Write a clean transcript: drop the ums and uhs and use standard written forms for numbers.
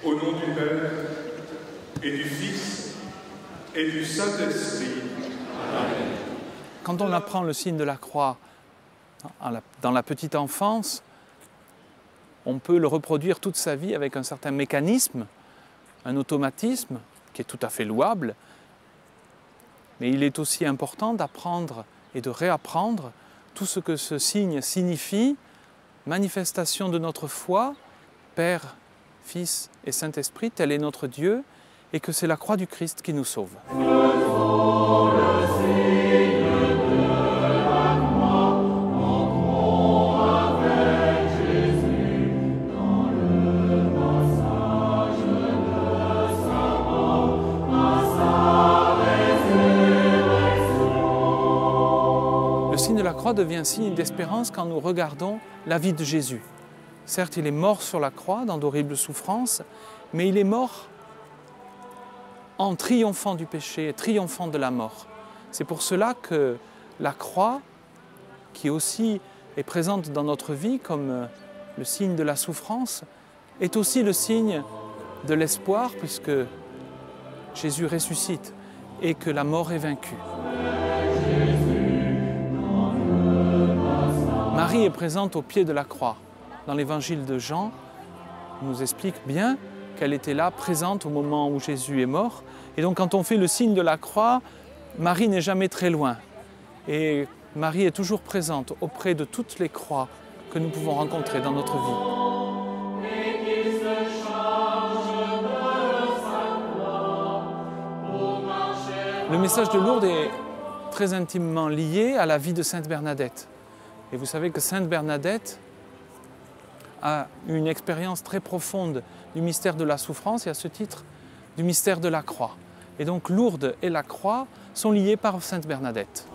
Au nom du Père, et du Fils, et du Saint-Esprit. Amen. Quand on apprend le signe de la croix dans la petite enfance, on peut le reproduire toute sa vie avec un certain mécanisme, un automatisme qui est tout à fait louable. Mais il est aussi important d'apprendre et de réapprendre tout ce que ce signe signifie, manifestation de notre foi, Père, Fils et Saint-Esprit, tel est notre Dieu, et que c'est la croix du Christ qui nous sauve. Le signe de la croix devient signe d'espérance quand nous regardons la vie de Jésus. Certes, il est mort sur la croix dans d'horribles souffrances, mais il est mort en triomphant du péché, triomphant de la mort. C'est pour cela que la croix, qui aussi est présente dans notre vie comme le signe de la souffrance, est aussi le signe de l'espoir, puisque Jésus ressuscite et que la mort est vaincue. Marie est présente au pied de la croix. Dans l'évangile de Jean, on nous explique bien qu'elle était là, présente au moment où Jésus est mort. Et donc quand on fait le signe de la croix, Marie n'est jamais très loin. Et Marie est toujours présente auprès de toutes les croix que nous pouvons rencontrer dans notre vie. Le message de Lourdes est très intimement lié à la vie de Sainte Bernadette. Et vous savez que Sainte Bernadette a une expérience très profonde du mystère de la souffrance et à ce titre du mystère de la croix. Et donc Lourdes et la croix sont liés par Sainte Bernadette.